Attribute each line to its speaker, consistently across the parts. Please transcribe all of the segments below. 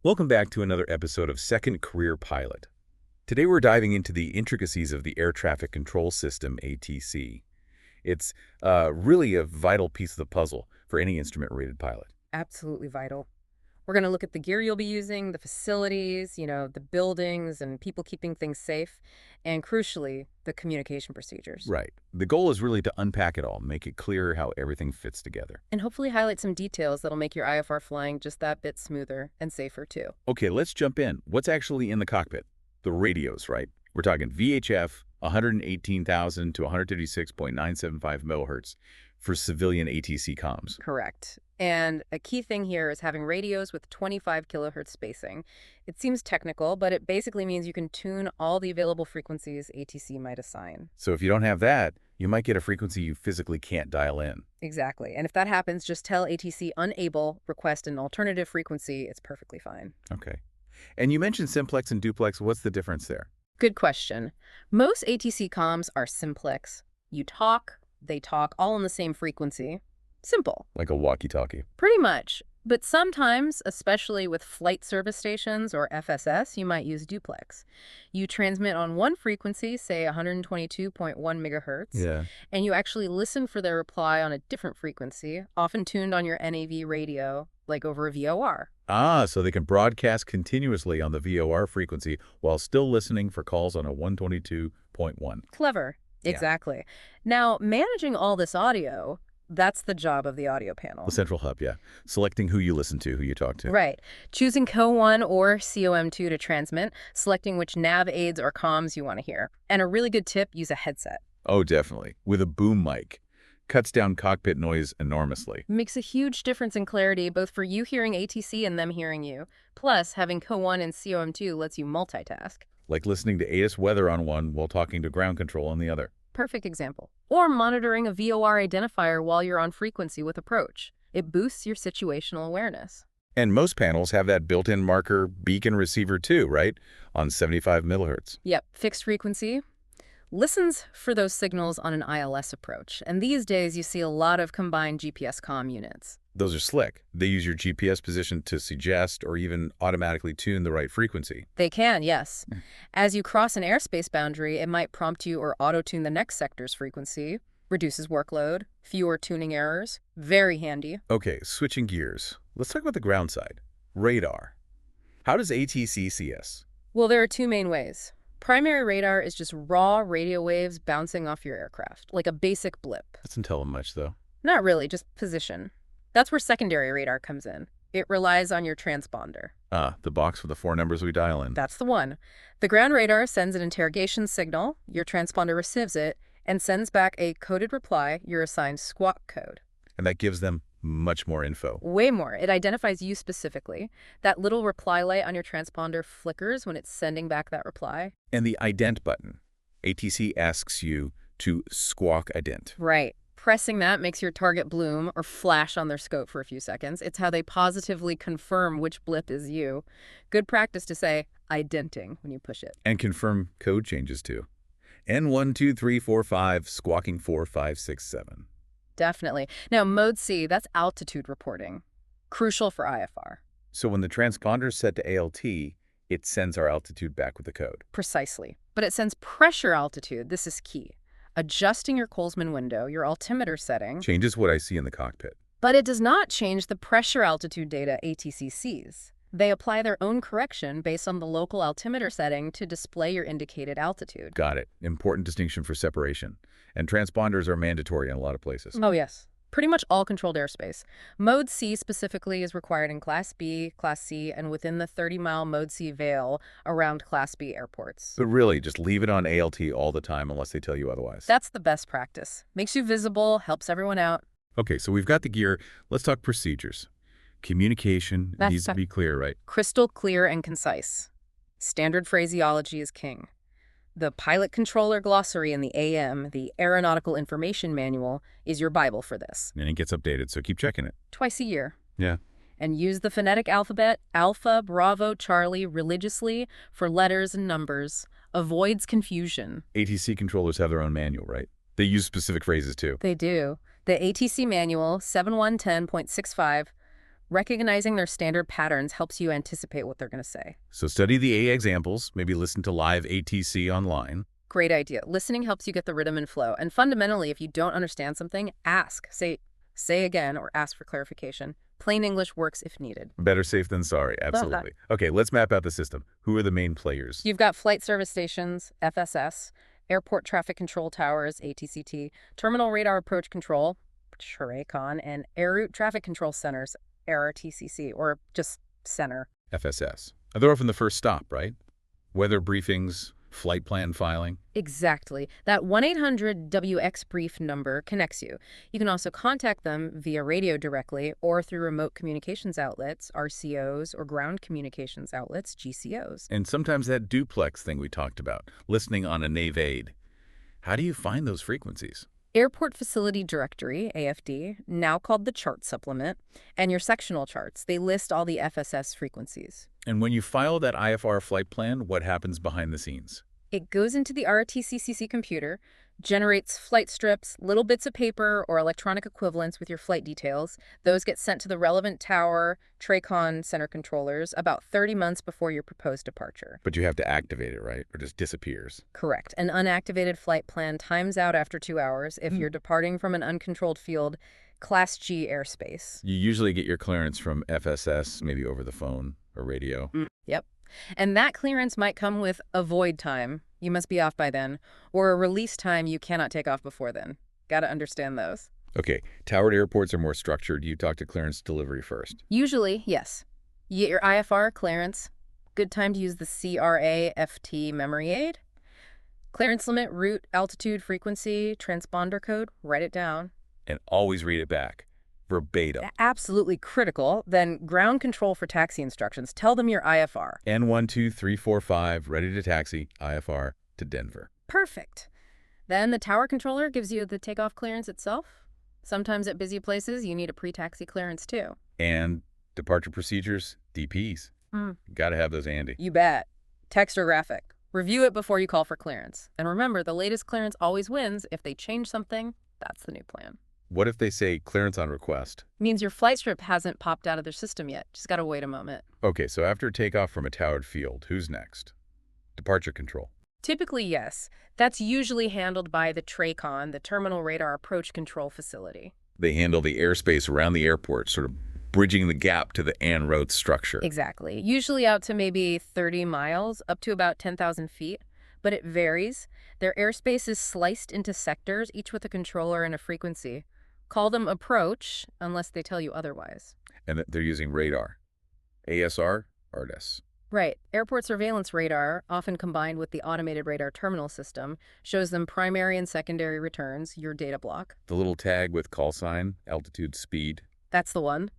Speaker 1: Welcome back to another episode of Second Career Pilot. Today we're diving into the intricacies of the Air Traffic Control System, ATC. It's really a vital piece of the puzzle for any instrument-rated pilot.
Speaker 2: Absolutely vital. We're going to look at the gear you'll be using, the facilities, the buildings and people keeping things safe, and crucially, the communication procedures.
Speaker 1: Right. The goal is really to unpack it all, make it clear how everything fits together.
Speaker 2: And hopefully highlight some details that'll make your IFR flying just that bit smoother and safer too.
Speaker 1: Okay, let's jump in. What's actually in the cockpit? The radios, right? We're talking VHF, 118,000 to 156.975 megahertz for civilian ATC comms.
Speaker 2: Correct. And a key thing here is having radios with 25 kilohertz spacing. It seems technical, but it basically means you can tune all the available frequencies ATC might assign.
Speaker 1: So if you don't have that, you might get a frequency you physically can't dial in.
Speaker 2: Exactly. And if that happens, just tell ATC unable, request an alternative frequency. It's perfectly fine.
Speaker 1: Okay. And you mentioned simplex and duplex. What's the difference there?
Speaker 2: Good question. Most ATC comms are simplex. You talk, they talk, all on the same frequency. Simple.
Speaker 1: Like a walkie-talkie.
Speaker 2: Pretty much. But sometimes, especially with flight service stations or FSS, you might use duplex. You transmit on one frequency, say 122.1 megahertz,
Speaker 1: Yeah.
Speaker 2: and you actually listen for their reply on a different frequency, often tuned on your NAV radio, like over a VOR.
Speaker 1: Ah, so they can broadcast continuously on the VOR frequency while still listening for calls on a 122.1.
Speaker 2: Clever.
Speaker 1: Yeah.
Speaker 2: Exactly. Now, managing all this audio, that's the job of the audio panel.
Speaker 1: The central hub, yeah. Selecting who you listen to, who you talk to.
Speaker 2: Right. Choosing CO1 or COM2 to transmit, selecting which nav aids or comms you want to hear. And a really good tip, use a headset.
Speaker 1: Oh, definitely. With a boom mic. Cuts down cockpit noise enormously.
Speaker 2: Makes a huge difference in clarity, both for you hearing ATC and them hearing you. Plus, having CO1 and COM2 lets you multitask.
Speaker 1: Like listening to ATIS weather on one while talking to ground control on the other.
Speaker 2: Perfect example. Or monitoring a VOR identifier while you're on frequency with approach. It boosts your situational awareness.
Speaker 1: And most panels have that built-in marker beacon receiver too, right? On 75 megahertz.
Speaker 2: Yep, fixed frequency. Listens for those signals on an ILS approach. And these days, you see a lot of combined GPS comm units.
Speaker 1: Those are slick. They use your GPS position to suggest or even automatically tune the right frequency.
Speaker 2: They can, yes. As you cross an airspace boundary, it might prompt you or auto-tune the next sector's frequency. Reduces workload, fewer tuning errors. Very handy.
Speaker 1: Okay, switching gears. Let's talk about the ground side. Radar. How does ATC see us?
Speaker 2: Well, there are two main ways. Primary radar is just raw radio waves bouncing off your aircraft, like a basic blip.
Speaker 1: Doesn't tell them much, though.
Speaker 2: Not really, just position. That's where secondary radar comes in. It relies on your transponder.
Speaker 1: Ah, the box with the 4 numbers we dial in.
Speaker 2: That's the one. The ground radar sends an interrogation signal, your transponder receives it, and sends back a coded reply, your assigned squawk code.
Speaker 1: And that gives them much more info.
Speaker 2: Way more. It identifies you specifically. That little reply light on your transponder flickers when it's sending back that reply.
Speaker 1: And the ident button. ATC asks you to squawk ident.
Speaker 2: Right. Pressing that makes your target bloom or flash on their scope for a few seconds. It's how they positively confirm which blip is you. Good practice to say identing when you push it.
Speaker 1: And confirm code changes too. N12345, squawking 4567.
Speaker 2: Definitely. Now, Mode C, that's altitude reporting. Crucial for IFR.
Speaker 1: So when the transponder is set to ALT, it sends our altitude back with the code.
Speaker 2: Precisely. But it sends pressure altitude. This is key. Adjusting your Colesman window, your altimeter setting.
Speaker 1: Changes what I see in the cockpit.
Speaker 2: But it does not change the pressure altitude data ATC sees. They apply their own correction based on the local altimeter setting to display your indicated altitude.
Speaker 1: Got it. Important distinction for separation. And transponders are mandatory in a lot of places.
Speaker 2: Oh, yes. Pretty much all controlled airspace. Mode C specifically is required in Class B, Class C, and within the 30-mile Mode C veil around Class B airports.
Speaker 1: But really, just leave it on ALT all the time unless they tell you otherwise.
Speaker 2: That's the best practice. Makes you visible, helps everyone out.
Speaker 1: Okay, so we've got the gear. Let's talk procedures. Communication needs to be clear, right?
Speaker 2: Crystal clear and concise. Standard phraseology is king. The pilot controller glossary in the AM, the Aeronautical Information Manual, is your Bible for this.
Speaker 1: And it gets updated, so keep checking it.
Speaker 2: Twice a year.
Speaker 1: Yeah.
Speaker 2: And use the phonetic alphabet, Alpha, Bravo, Charlie, religiously for letters and numbers. Avoids confusion.
Speaker 1: ATC controllers have their own manual, right? They use specific phrases, too.
Speaker 2: They do. The ATC Manual, 7110.65, Recognizing their standard patterns helps you anticipate what they're going to say.
Speaker 1: So study the A examples, maybe listen to live ATC online.
Speaker 2: Great idea. Listening helps you get the rhythm and flow. And fundamentally, if you don't understand something, ask. Say again or ask for clarification. Plain English works if needed.
Speaker 1: Better safe than sorry, absolutely. Okay, let's map out the system. Who are the main players?
Speaker 2: You've got flight service stations, FSS, airport traffic control towers, ATCT, terminal radar approach control, TRACON, and air route traffic control centers, ARTCC, or just center.
Speaker 1: FSS. They're often the first stop, right? Weather briefings, flight plan filing.
Speaker 2: Exactly. That 1-800-WX-BRIEF number connects you. You can also contact them via radio directly or through remote communications outlets, RCOs, or ground communications outlets, GCOs.
Speaker 1: And sometimes that duplex thing we talked about, listening on a nav aid. How do you find those frequencies?
Speaker 2: Airport Facility Directory, AFD, now called the Chart Supplement, and your sectional charts. They list all the FSS frequencies.
Speaker 1: And when you file that IFR flight plan, what happens behind the scenes?
Speaker 2: It goes into the ARTCCC computer, generates flight strips, little bits of paper or electronic equivalents with your flight details. Those get sent to the relevant tower, TRACON center controllers about 30 months before your proposed departure.
Speaker 1: But you have to activate it, right? Or just disappears.
Speaker 2: Correct. An unactivated flight plan times out after 2 hours if you're departing from an uncontrolled field, Class G airspace.
Speaker 1: You usually get your clearance from FSS, maybe over the phone or radio.
Speaker 2: Yep. And that clearance might come with a void time. You must be off by then. Or a release time you cannot take off before then. Got to understand those.
Speaker 1: Okay, towered airports are more structured. You talk to clearance delivery first.
Speaker 2: Usually, yes. You get your IFR clearance. Good time to use the CRAFT memory aid. Clearance limit, route, altitude, frequency, transponder code. Write it down.
Speaker 1: And always read it back. Verbatim.
Speaker 2: Absolutely critical. Then ground control for taxi instructions. Tell them your IFR.
Speaker 1: N12345, ready to taxi, IFR to Denver.
Speaker 2: Perfect. Then the tower controller gives you the takeoff clearance itself. Sometimes at busy places, you need a pre-taxi clearance too.
Speaker 1: And departure procedures, DPs. Got to have those handy.
Speaker 2: You bet. Text or graphic. Review it before you call for clearance. And remember, the latest clearance always wins. If they change something, that's the new plan.
Speaker 1: What if they say clearance on request?
Speaker 2: Means your flight strip hasn't popped out of their system yet. Just got to wait a moment.
Speaker 1: Okay, so after takeoff from a towered field, who's next? Departure control.
Speaker 2: Typically, yes. That's usually handled by the TRACON, the Terminal Radar Approach Control Facility.
Speaker 1: They handle the airspace around the airport, sort of bridging the gap to the en route structure.
Speaker 2: Exactly. Usually out to maybe 30 miles, up to about 10,000 feet. But it varies. Their airspace is sliced into sectors, each with a controller and a frequency. Call them approach, unless they tell you otherwise.
Speaker 1: And they're using radar. ASR, ARTS.
Speaker 2: Right. Airport surveillance radar, often combined with the automated radar terminal system, shows them primary and secondary returns, your data block.
Speaker 1: The little tag with call sign, altitude, speed.
Speaker 2: That's the one.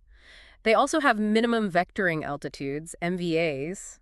Speaker 2: They also have minimum vectoring altitudes, MVAs.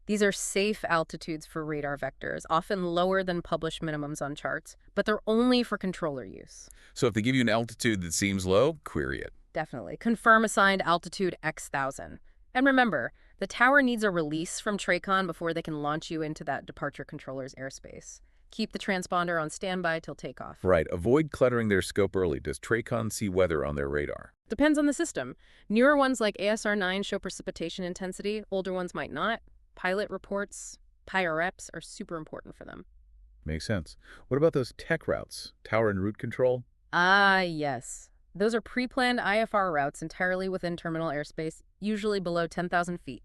Speaker 2: These are safe altitudes for radar vectors, often lower than published minimums on charts, but they're only for controller use.
Speaker 1: So if they give you an altitude that seems low, query it.
Speaker 2: Definitely. Confirm assigned altitude X thousand. And remember, the tower needs a release from TRACON before they can launch you into that departure controller's airspace. Keep the transponder on standby till takeoff.
Speaker 1: Right. Avoid cluttering their scope early. Does TRACON see weather on their radar?
Speaker 2: Depends on the system. Newer ones like ASR9 show precipitation intensity. Older ones might not. Pilot reports, PIREPs are super important for them.
Speaker 1: Makes sense. What about those tech routes? Tower and route control?
Speaker 2: Ah, yes. Those are pre-planned IFR routes entirely within terminal airspace, usually below 10,000 feet.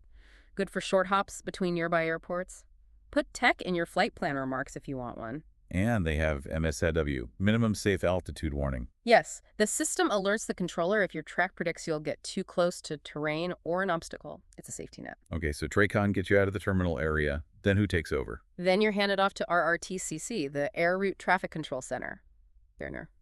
Speaker 2: Good for short hops between nearby airports. Put tech in your flight plan remarks if you want one.
Speaker 1: And they have MSAW, minimum safe altitude warning.
Speaker 2: Yes, the system alerts the controller if your track predicts you'll get too close to terrain or an obstacle. It's a safety net.
Speaker 1: Okay, so TRACON gets you out of the terminal area. Then who takes over?
Speaker 2: Then you're handed off to ARTCC, the Air Route Traffic Control Center.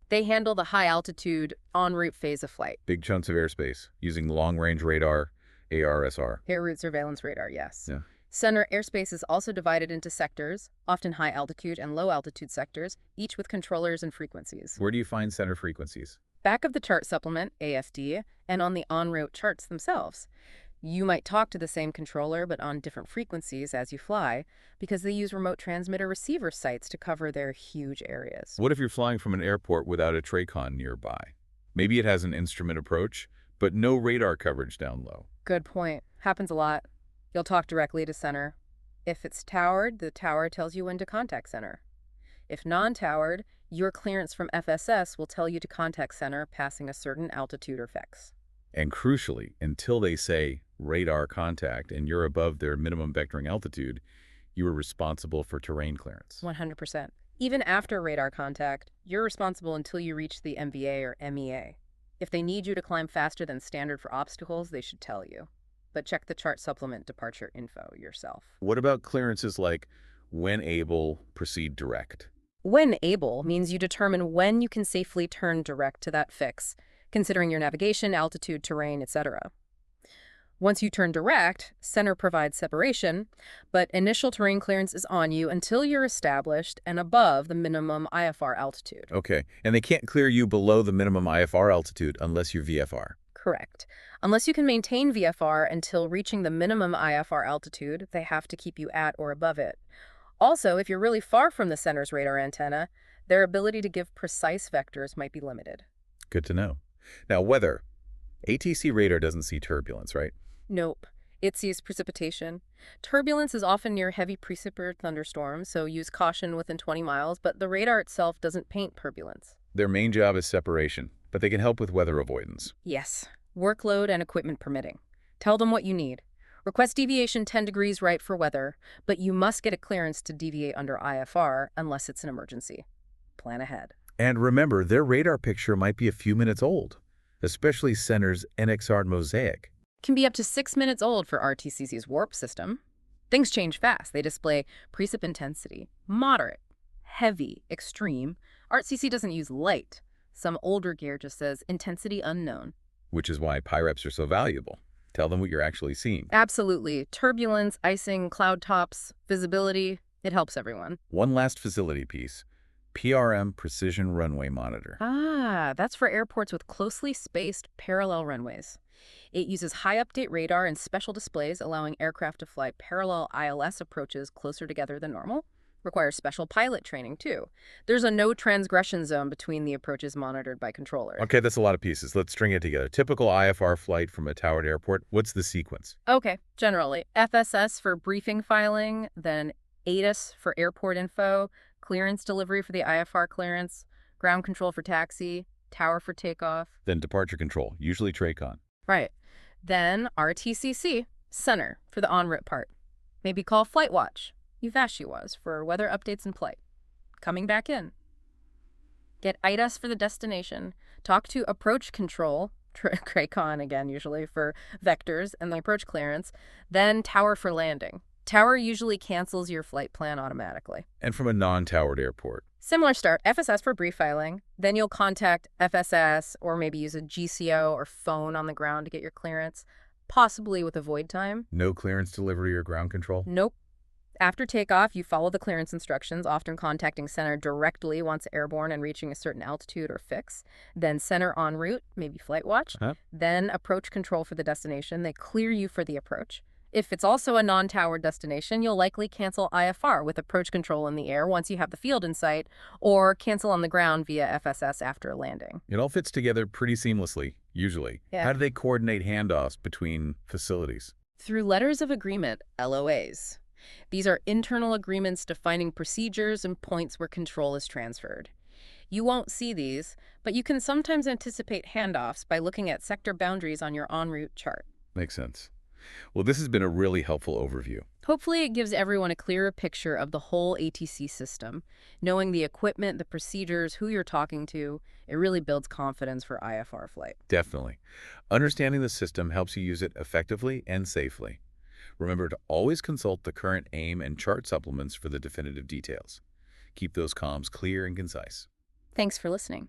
Speaker 2: They handle the high-altitude, en route phase of flight.
Speaker 1: Big chunks of airspace, using long-range radar, ARSR.
Speaker 2: Air route surveillance radar, yes.
Speaker 1: Yeah.
Speaker 2: Center airspace is also divided into sectors, often high-altitude and low-altitude sectors, each with controllers and frequencies.
Speaker 1: Where do you find center frequencies?
Speaker 2: Back of the chart supplement, AFD, and on the en route charts themselves. You might talk to the same controller, but on different frequencies as you fly, because they use remote transmitter receiver sites to cover their huge areas.
Speaker 1: What if you're flying from an airport without a TRACON nearby? Maybe it has an instrument approach, but no radar coverage down low.
Speaker 2: Good point. Happens a lot. You'll talk directly to center. If it's towered, the tower tells you when to contact center. If non-towered, your clearance from FSS will tell you to contact center passing a certain altitude or fix.
Speaker 1: And crucially, until they say radar contact and you're above their minimum vectoring altitude, you are responsible for terrain clearance.
Speaker 2: 100%. Even after radar contact, you're responsible until you reach the MVA or MEA. If they need you to climb faster than standard for obstacles, they should tell you. But check the chart supplement departure info yourself.
Speaker 1: What about clearances like when able, proceed direct?
Speaker 2: When able means you determine when you can safely turn direct to that fix, considering your navigation, altitude, terrain, etc. Once you turn direct, center provides separation, but initial terrain clearance is on you until you're established and above the minimum IFR altitude.
Speaker 1: Okay, and they can't clear you below the minimum IFR altitude unless you're VFR.
Speaker 2: Correct. Unless you can maintain VFR until reaching the minimum IFR altitude, they have to keep you at or above it. Also, if you're really far from the center's radar antenna, their ability to give precise vectors might be limited.
Speaker 1: Good to know. Now, weather. ATC radar doesn't see turbulence, right?
Speaker 2: Nope. It sees precipitation. Turbulence is often near heavy precip or thunderstorms, so use caution within 20 miles, but the radar itself doesn't paint turbulence.
Speaker 1: Their main job is separation, but they can help with weather avoidance.
Speaker 2: Yes. Workload and equipment permitting. Tell them what you need. Request deviation 10 degrees right for weather, but you must get a clearance to deviate under IFR unless it's an emergency. Plan ahead.
Speaker 1: And remember, their radar picture might be a few minutes old, especially Center's NXR Mosaic.
Speaker 2: Can be up to 6 minutes old for ARTCC's warp system. Things change fast. They display precip intensity, moderate, heavy, extreme. ARTCC doesn't use light. Some older gear just says intensity unknown.
Speaker 1: Which is why PIREPs are so valuable. Tell them what you're actually seeing.
Speaker 2: Absolutely. Turbulence, icing, cloud tops, visibility, it helps everyone.
Speaker 1: One last facility piece. PRM Precision Runway Monitor.
Speaker 2: Ah, that's for airports with closely spaced parallel runways. It uses high update radar and special displays, allowing aircraft to fly parallel ILS approaches closer together than normal. Requires special pilot training, too. There's a no transgression zone between the approaches monitored by controllers.
Speaker 1: Okay, that's a lot of pieces. Let's string it together. Typical IFR flight from a towered airport. What's the sequence?
Speaker 2: Okay, generally. FSS for briefing filing, then ATIS for airport info, clearance delivery for the IFR clearance, ground control for taxi, tower for takeoff.
Speaker 1: Then departure control, usually TRACON.
Speaker 2: Right. Then RTCC, center for the en route part. Maybe call Flight Watch, UVASHI for weather updates in flight. Coming back in. Get IDAS for the destination. Talk to approach control, TRACON again usually, for vectors and the approach clearance. Then tower for landing. Tower usually cancels your flight plan automatically.
Speaker 1: And from a non-towered airport.
Speaker 2: Similar start, FSS for brief filing. Then you'll contact FSS or maybe use a GCO or phone on the ground to get your clearance, possibly with a void time.
Speaker 1: No clearance delivery or ground control?
Speaker 2: Nope. After takeoff, you follow the clearance instructions, often contacting center directly once airborne and reaching a certain altitude or fix. Then center en route, maybe Flight Watch. Then approach control for the destination. They clear you for the approach. If it's also a non-towered destination, you'll likely cancel IFR with approach control in the air once you have the field in sight, or cancel on the ground via FSS after landing.
Speaker 1: It all fits together pretty seamlessly, usually.
Speaker 2: Yeah.
Speaker 1: How do they coordinate handoffs between facilities?
Speaker 2: Through letters of agreement, LOAs. These are internal agreements defining procedures and points where control is transferred. You won't see these, but you can sometimes anticipate handoffs by looking at sector boundaries on your en route chart.
Speaker 1: Makes sense. Well, this has been a really helpful overview.
Speaker 2: Hopefully it gives everyone a clearer picture of the whole ATC system. Knowing the equipment, the procedures, who you're talking to, it really builds confidence for IFR flight.
Speaker 1: Definitely. Understanding the system helps you use it effectively and safely. Remember to always consult the current AIM and chart supplements for the definitive details. Keep those comms clear and concise.
Speaker 2: Thanks for listening.